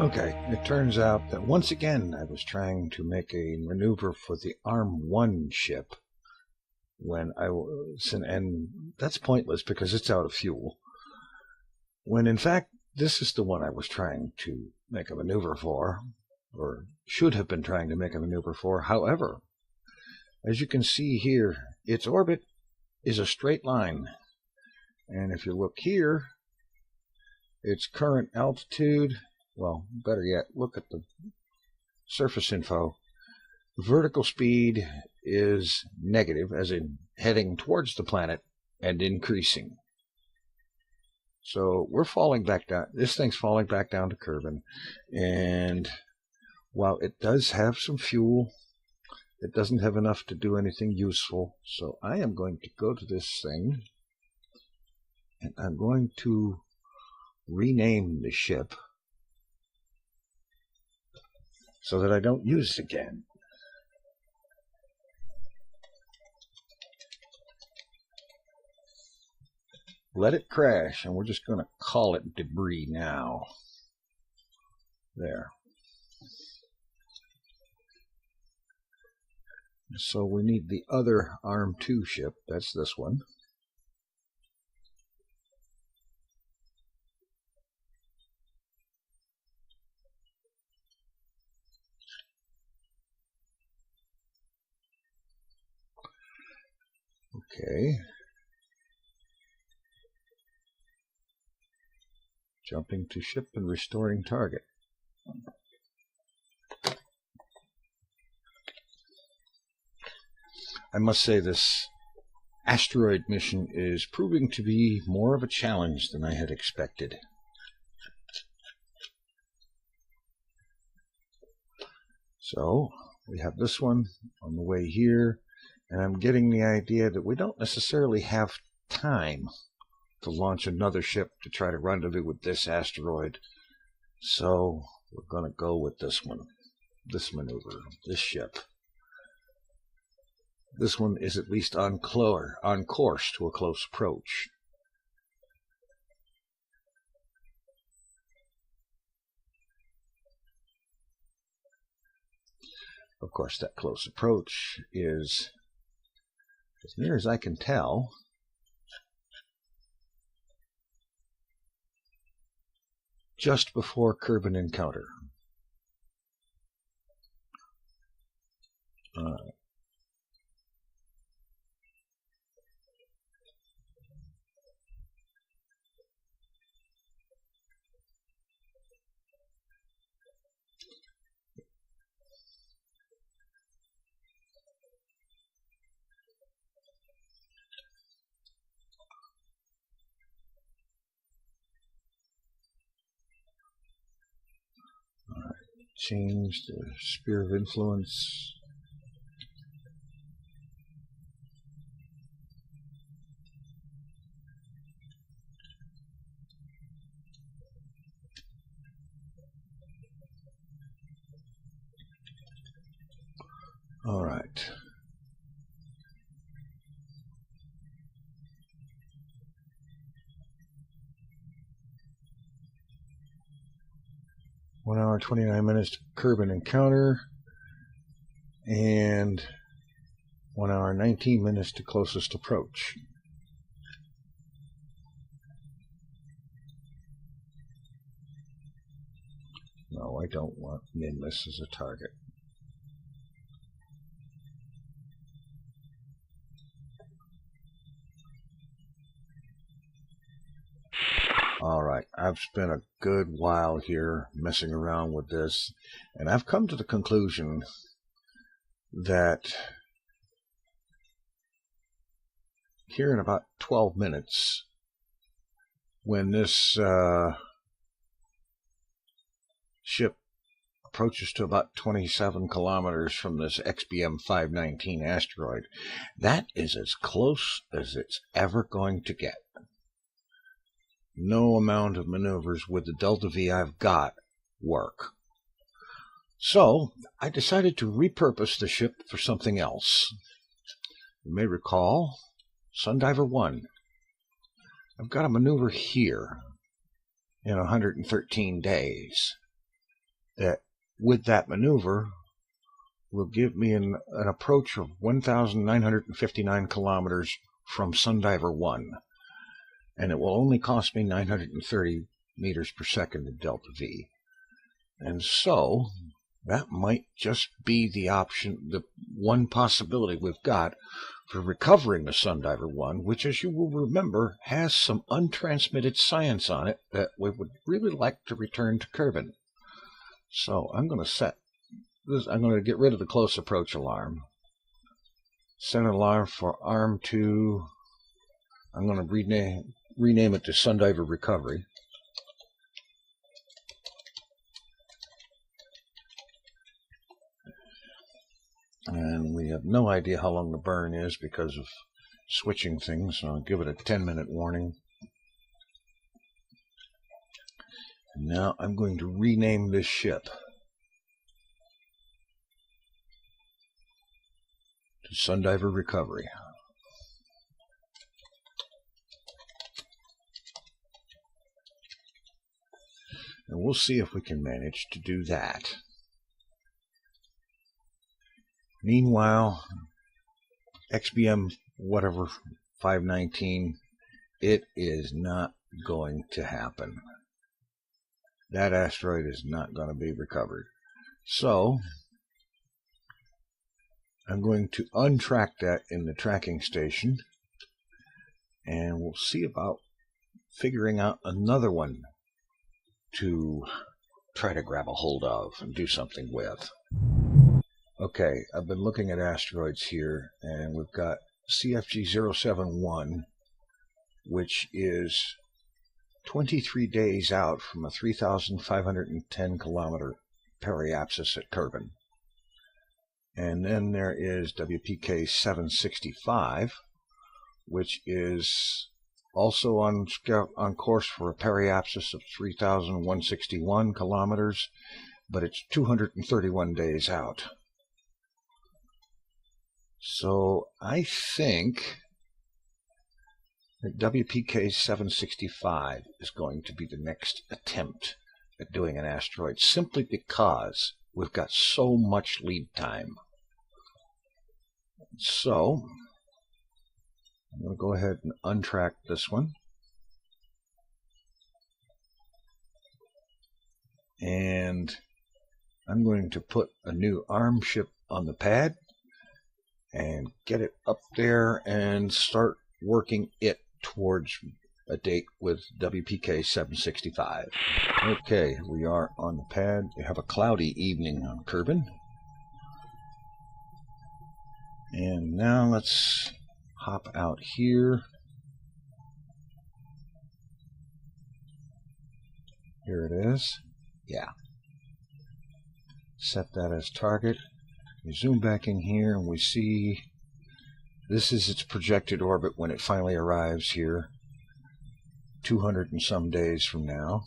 Okay, it turns out that once again I was trying to make a maneuver for the Arm 1 ship when I was, and that's pointless because it's out of fuel. When in fact, this is the one I was trying to make a maneuver for, or should have been trying to make a maneuver for. However, as you can see here, its orbit is a straight line. And if you look here, its current altitude, well, better yet, look at the surface info. Vertical speed is negative, as in heading towards the planet and increasing. So we're falling back down. This thing's falling back down to Kerbin. And while it does have some fuel, it doesn't have enough to do anything useful. So I am going to go to this thing, and I'm going to rename the ship so that I don't use it again. Let it crash, and we're just going to call it debris now. There. So we need the other Arm 2 ship. That's this one. Okay. Jumping to ship and restoring target. I must say this asteroid mission is proving to be more of a challenge than I had expected. So we have this one on the way here, and I'm getting the idea that we don't necessarily have time to launch another ship to try to rendezvous with this asteroid. So we're going to go with this one, this maneuver, this ship. This one is at least on course to a close approach. Of course, that close approach is, as near as I can tell, just before Kerbin encounter. Change the sphere of influence. All right. One hour, 29 minutes to Kerbin encounter, and 1 hour, 19 minutes to closest approach. No, I don't want Minmus as a target. All right, I've spent a good while here messing around with this, and I've come to the conclusion that here in about 12 minutes, when this ship approaches to about 27 kilometers from this XBM-519 asteroid, that is as close as it's ever going to get. No amount of maneuvers with the Delta V I've got work. So I decided to repurpose the ship for something else. You may recall Sundiver 1. I've got a maneuver here in 113 days. that with that maneuver will give me an approach of 1,959 kilometers from Sundiver 1. And it will only cost me 930 meters per second in delta V. And so that might just be the option, the one possibility we've got for recovering the Sundiver 1, which, as you will remember, has some untransmitted science on it that we would really like to return to Kerbin. So I'm going to set this. I'm going to get rid of the close approach alarm. Set an alarm for Arm 2. I'm going to rename it to Sundiver Recovery. And we have no idea how long the burn is because of switching things, so I'll give it a 10-minute warning. And now I'm going to rename this ship to Sundiver Recovery. And we'll see if we can manage to do that. Meanwhile, XBM-519, it is not going to happen. That asteroid is not going to be recovered. So I'm going to untrack that in the tracking station, and we'll see about figuring out another one to try to grab a hold of and do something with. Okay, I've been looking at asteroids here, and we've got CFG-071, which is 23 days out from a 3,510 kilometer periapsis at Kerbin. And then there is WPK-765, which is also on course for a periapsis of 3,161 kilometers, but it's 231 days out. So I think that WPK-765 is going to be the next attempt at doing an asteroid, simply because we've got so much lead time. So I'm going to go ahead and untrack this one. And I'm going to put a new ARM ship on the pad and get it up there and start working it towards a date with WPK-765. Okay, we are on the pad. We have a cloudy evening on Kerbin. And now let's hop out here. Here it is. Yeah. Set that as target. We zoom back in here and we see this is its projected orbit when it finally arrives here, 200 and some days from now.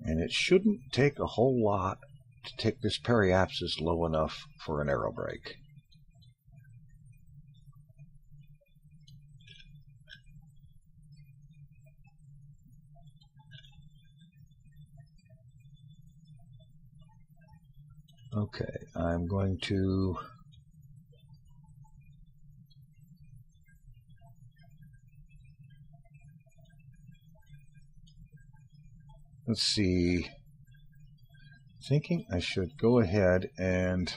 And it shouldn't take a whole lot to take this periapsis low enough for an aerobrake. Okay, I'm going to let's see, thinking I should go ahead and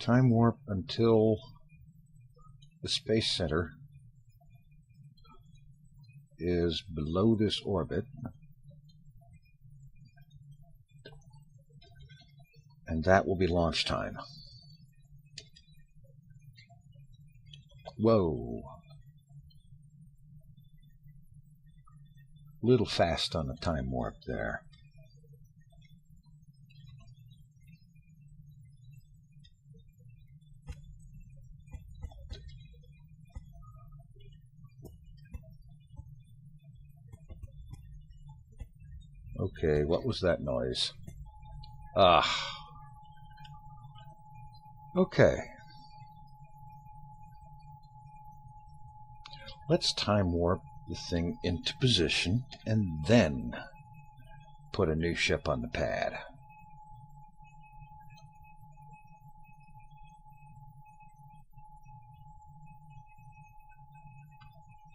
time warp until the Space Center is below this orbit, and that will be launch time. Whoa. Little fast on the time warp there. Okay, what was that noise? Okay. Let's time warp the thing into position and then put a new ship on the pad.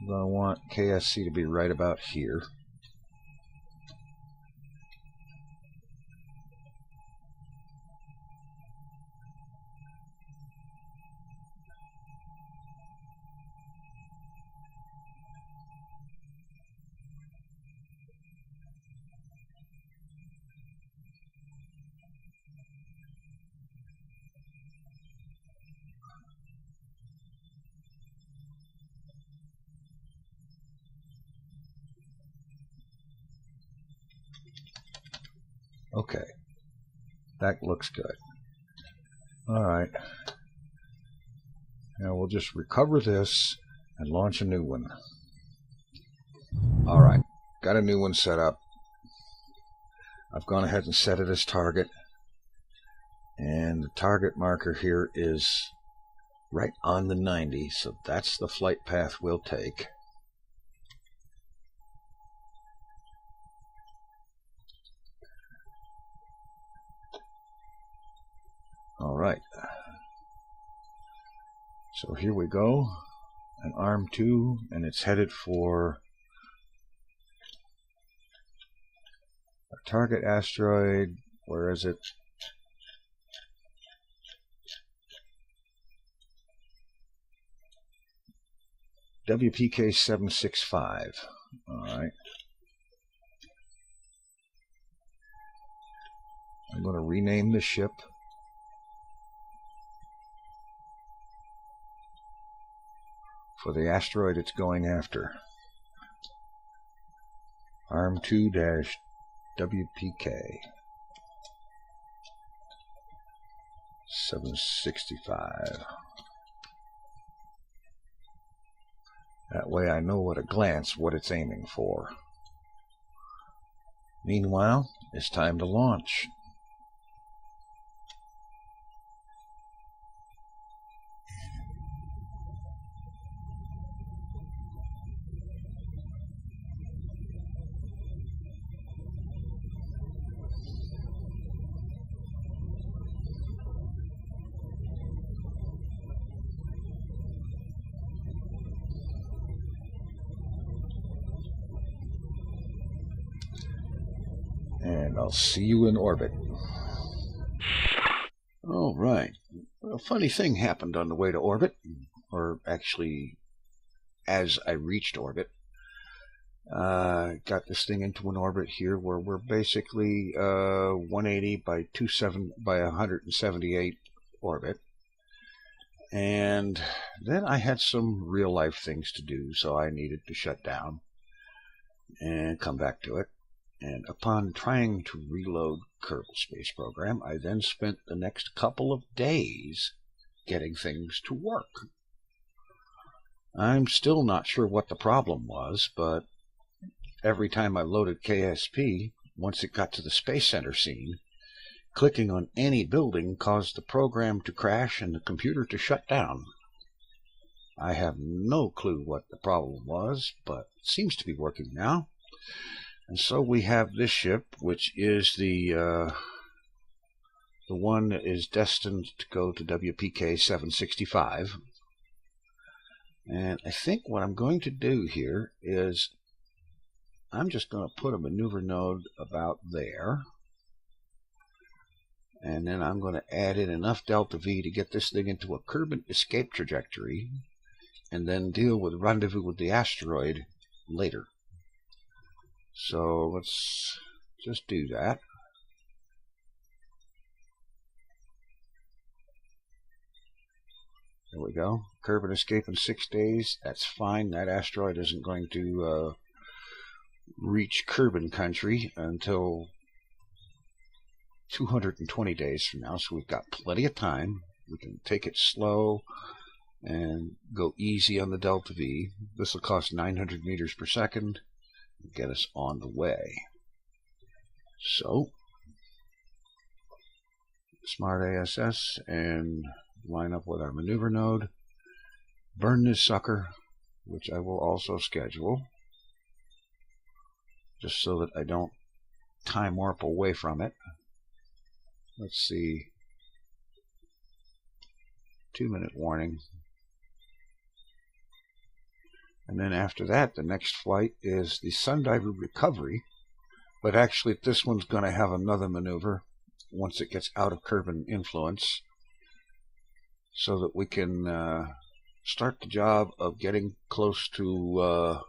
I'm going to want KSC to be right about here. Okay, that looks good. Alright, now we'll just recover this and launch a new one. Alright, got a new one set up. I've gone ahead and set it as target, and the target marker here is right on the 90, so that's the flight path we'll take. Alright, so here we go, an arm 2, and it's headed for a target asteroid. Where is it? WPK-765. Alright. I'm going to rename the ship. For the asteroid it's going after. Arm 2-WPK 765. That way I know at a glance what it's aiming for. Meanwhile, it's time to launch. And I'll see you in orbit. All right. A funny thing happened on the way to orbit, or actually, as I reached orbit. Got this thing into an orbit here where we're basically 180 by 178 orbit. And then I had some real life things to do, so I needed to shut down and come back to it. And upon trying to reload Kerbal Space Program, I then spent the next couple of days getting things to work. I'm still not sure what the problem was, but every time I loaded KSP, once it got to the Space Center scene, clicking on any building caused the program to crash and the computer to shut down. I have no clue what the problem was, but it seems to be working now. And so we have this ship, which is the one that is destined to go to WPK 765. And I think what I'm going to do here is I'm just going to put a maneuver node about there. And then I'm going to add in enough delta V to get this thing into a Kerbal escape trajectory, and then deal with rendezvous with the asteroid later. So let's just do that. There we go. Kerbal escape in 6 days. That's fine. That asteroid isn't going to reach Kerbal country until 220 days from now, so we've got plenty of time. We can take it slow and go easy on the delta V. This will cost 900 meters per second and get us on the way. So, smart ASS and line up with our maneuver node. Burn this sucker which I will also schedule, just so that I don't time warp away from it. Let's see, 2-minute warning. And then after that, the next flight is the Sundiver recovery, but actually this one's going to have another maneuver once it gets out of Kerbal influence, so that we can start the job of getting close to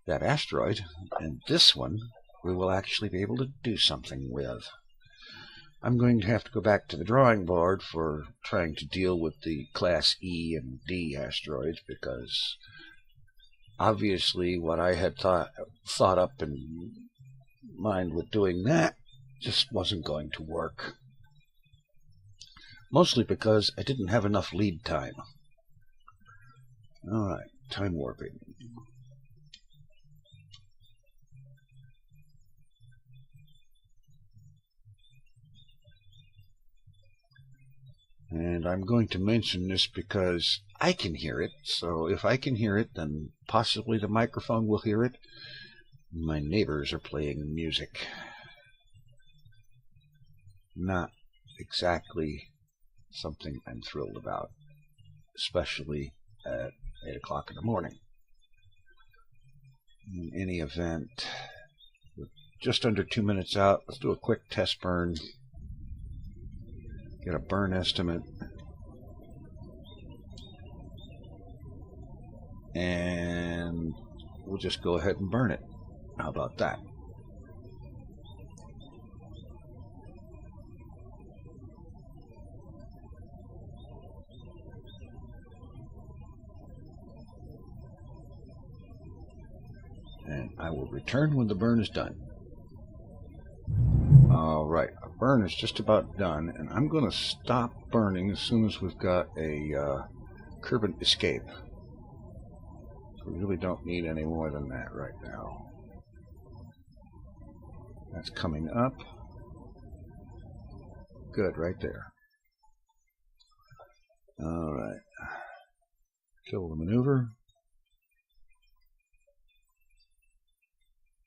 that asteroid. And this one we will actually be able to do something with. I'm going to have to go back to the drawing board for trying to deal with the Class E and D asteroids, because obviously what I had thought up in mind with doing that just wasn't going to work. Mostly because I didn't have enough lead time. Alright, time warping. And I'm going to mention this because I can hear it, so if I can hear it, then possibly the microphone will hear it. My neighbors are playing music. Not exactly something I'm thrilled about, especially at 8 o'clock in the morning. In any event, with just under 2 minutes out, let's do a quick test burn. Get a burn estimate. And we'll just go ahead and burn it. How about that? And I will return when the burn is done. Alright, our burn is just about done, and I'm going to stop burning as soon as we've got a Kerbal escape. So we really don't need any more than that right now. That's coming up. Good, right there. Alright. Kill the maneuver.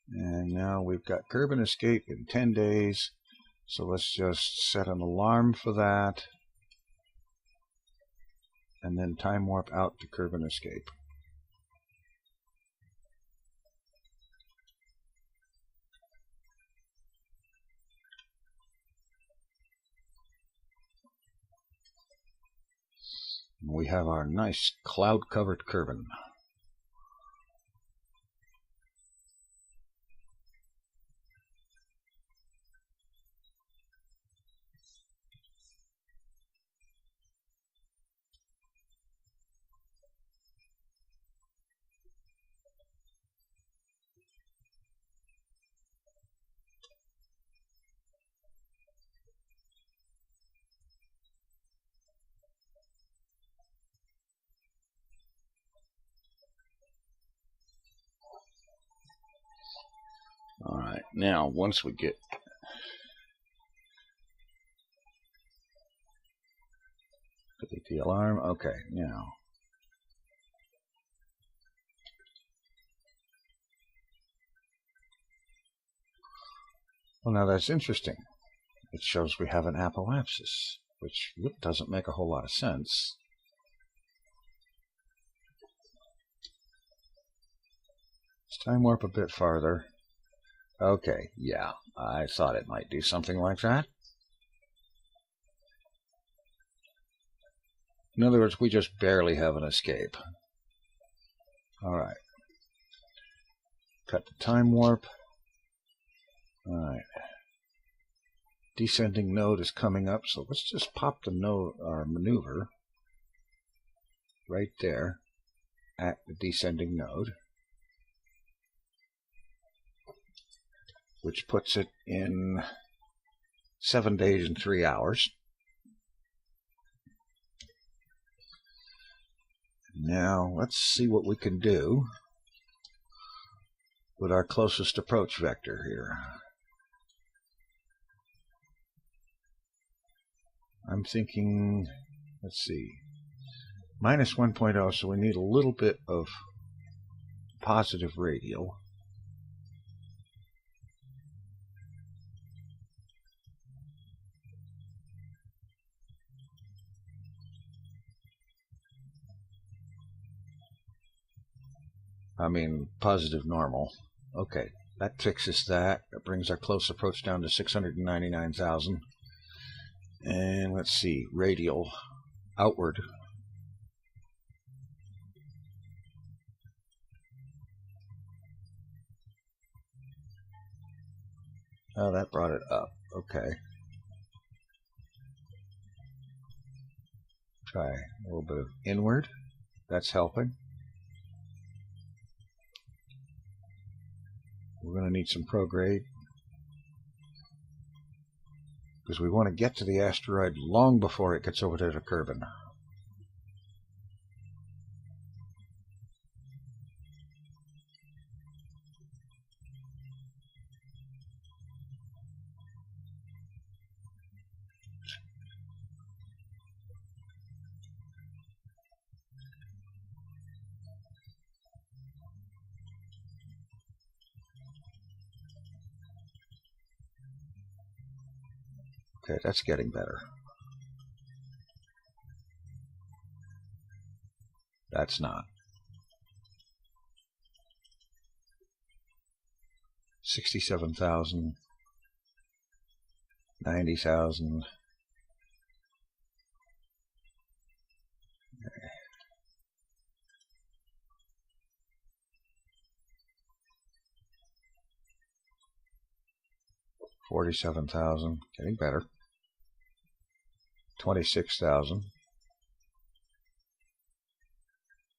And now we've got Kerbal escape in 10 days. So let's just set an alarm for that. And then time warp out to Kerbal escape. We have our nice cloud-covered Kerbal. Alright, now once we get the alarm, okay, now well, now that's interesting. It shows we have an apoapsis, which doesn't make a whole lot of sense. Let's time warp a bit farther. Okay, yeah, I thought it might do something like that. In other words, we just barely have an escape. Alright. Cut the time warp. Alright. Descending node is coming up, so let's just pop the node, our maneuver right there at the descending node, which puts it in 7 days and 3 hours. Now let's see what we can do with our closest approach vector here. I'm thinking, let's see, -1.0, so we need a little bit of positive radial. I mean, positive normal. Okay, that fixes that. That brings our close approach down to 699,000. And let's see, radial outward. Oh, that brought it up. Okay. Try a little bit of inward. That's helping. We're going to need some prograde because we want to get to the asteroid long before it gets over to the Kerbin. Okay, that's getting better. That's not. 67,000. 90,000. Okay. 47,000. Getting better. 26,000.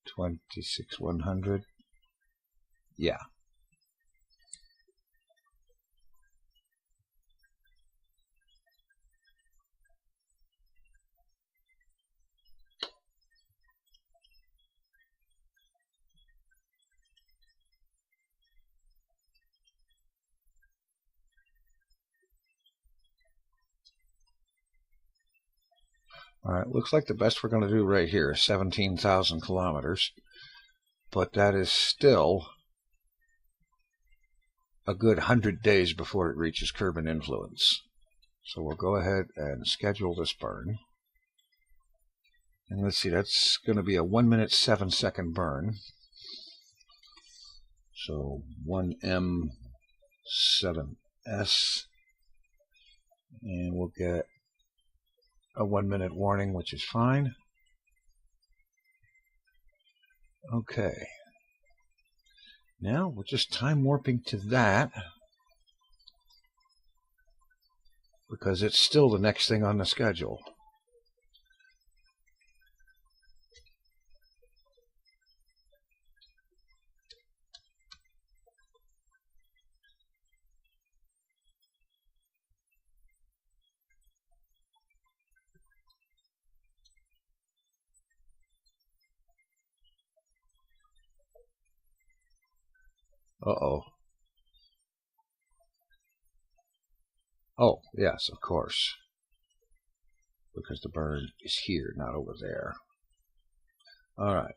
26,100. Yeah. All right, looks like the best we're going to do right here is 17,000 kilometers, but that is still a good 100 days before it reaches Kerbin influence. So we'll go ahead and schedule this burn. And let's see, that's going to be a 1 minute 7 second burn. So 1M7S, and we'll get a 1 minute warning, which is fine. Okay. Now we're just time warping to that because it's still the next thing on the schedule. Uh-oh. Oh, yes, of course. Because the burn is here, not over there. All right.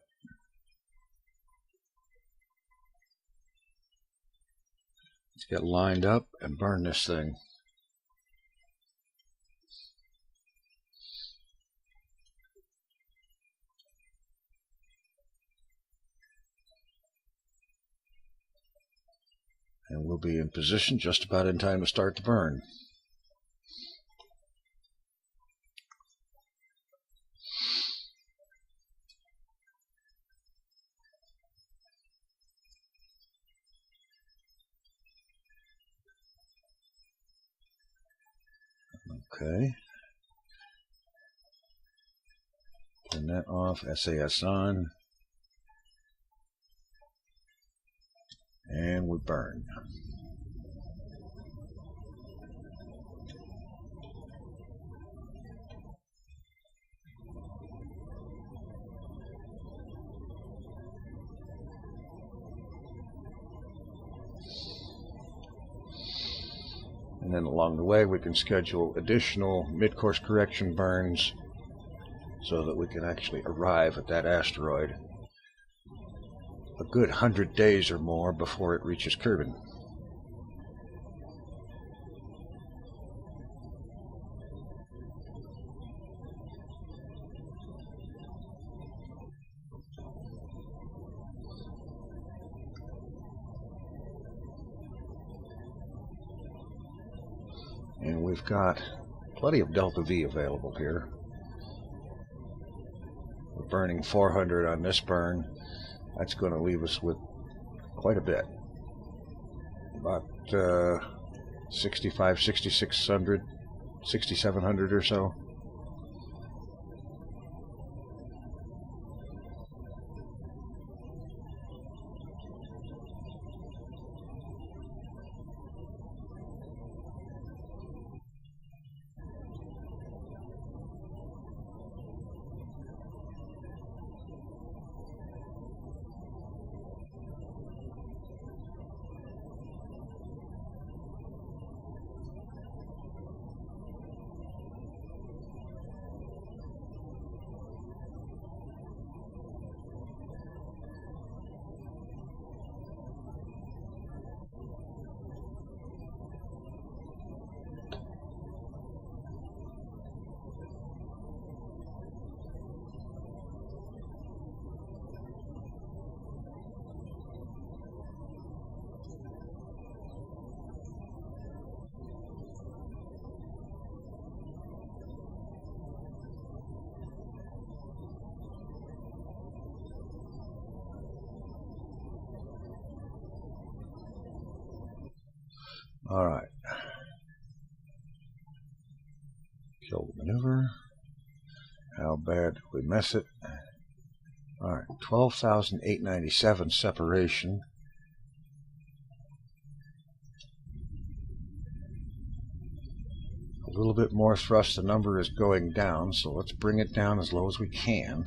Let's get lined up and burn this thing. And we'll be in position just about in time to start the burn. Okay. Turn that off, SAS on. And we burn. And then along the way we can schedule additional mid-course correction burns so that we can actually arrive at that asteroid a good 100 days or more before it reaches Kerbin. And we've got plenty of Delta V available here. We're burning 400 on this burn. That's going to leave us with quite a bit. About 65, 6600, 6700 or so. All right. Kill the maneuver. How bad did we mess it? All right, 12,897 separation. A little bit more thrust. The number is going down, so let's bring it down as low as we can.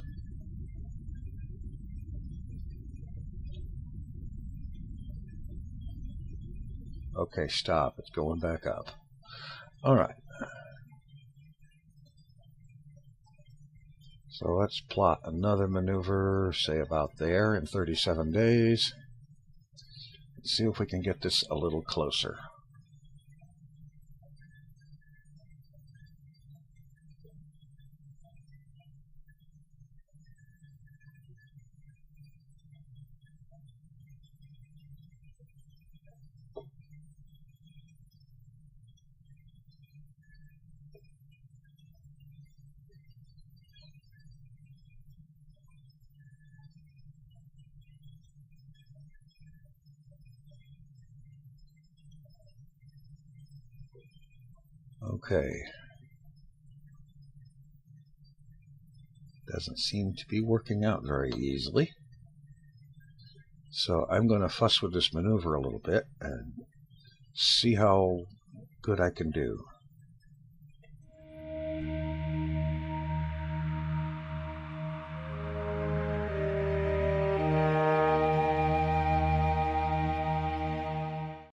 Okay, stop. It's going back up. All right. So let's plot another maneuver, say about there, in 37 days. Let's see if we can get this a little closer. Okay. Doesn't seem to be working out very easily. So I'm going to fuss with this maneuver a little bit and see how good I can do.